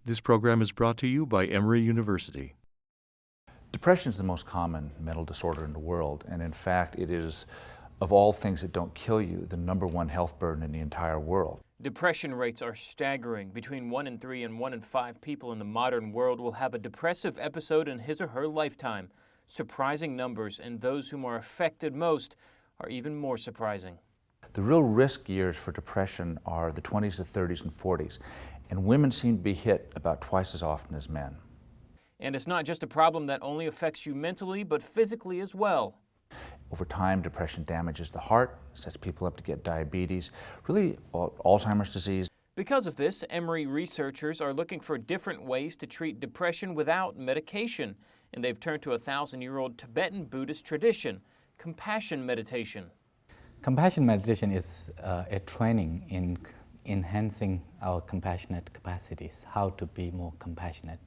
This program is brought to you by Emory University. Depression is the most common mental disorder in the world, and in fact, it is, of all things that don't kill you, the #1 health burden in the entire world. Depression rates are staggering. Between 1 in 3 and 1 in 5 people in the modern world will have a depressive episode in his or her lifetime. Surprising numbers, and those whom are affected most are even more surprising. The real risk years for depression are the 20s, the 30s, and 40s, and women seem to be hit about twice as often as men. And it's not just a problem that only affects you mentally, but physically as well. Over time, depression damages the heart, sets people up to get diabetes, really Alzheimer's disease. Because of this, Emory researchers are looking for different ways to treat depression without medication, and they've turned to a 1,000-year-old Tibetan Buddhist tradition, compassion meditation. Compassion meditation is a training in enhancing our compassionate capacities, how to be more compassionate.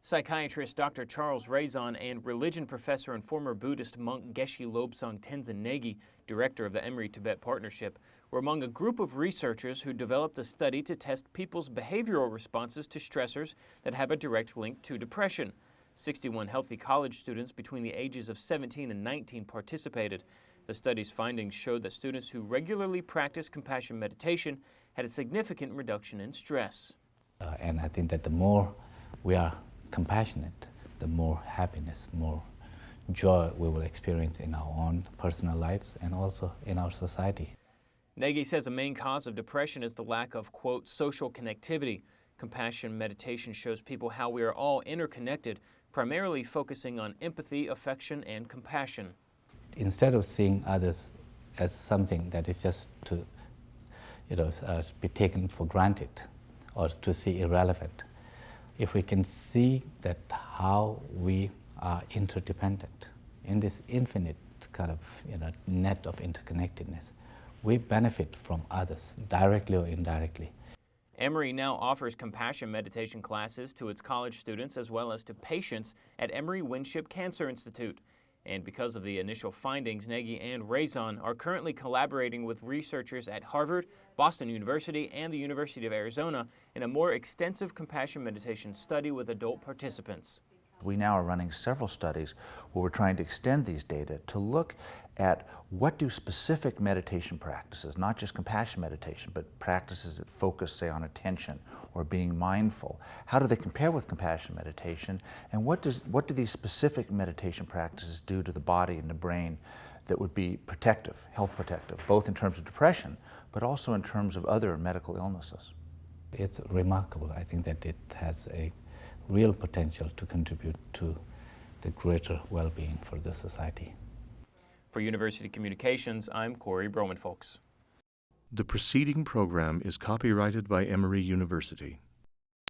Psychiatrist Dr. Charles Raison and religion professor and former Buddhist monk Geshe Lobsang Tenzin Negi, director of the Emory-Tibet Partnership, were among a group of researchers who developed a study to test people's behavioral responses to stressors that have a direct link to depression. 61 healthy college students between the ages of 17 and 19 participated. The study's findings showed that students who regularly practiced compassion meditation had a significant reduction in stress. And I think that the more we are compassionate, the more happiness, more joy we will experience in our own personal lives and also in our society. Negi says a main cause of depression is the lack of, quote, social connectivity. Compassion meditation shows people how we are all interconnected, primarily focusing on empathy, affection, and compassion. Instead of seeing others as something that is just to be taken for granted or to see irrelevant, if we can see that how we are interdependent in this infinite kind of net of interconnectedness, we benefit from others directly or indirectly. Emory now offers compassion meditation classes to its college students as well as to patients at Emory Winship Cancer Institute. And because of the initial findings, Negi and Raison are currently collaborating with researchers at Harvard, Boston University, and the University of Arizona in a more extensive compassion meditation study with adult participants. We now are running several studies where we're trying to extend these data to look at what do specific meditation practices, not just compassion meditation, but practices that focus, say, on attention or being mindful, how do they compare with compassion meditation, and what do these specific meditation practices do to the body and the brain that would be protective, health protective, both in terms of depression, but also in terms of other medical illnesses. It's remarkable. I think that it has a real potential to contribute to the greater well-being for the society. For University Communications, I'm Corey Broman-Folks. The preceding program is copyrighted by Emory University.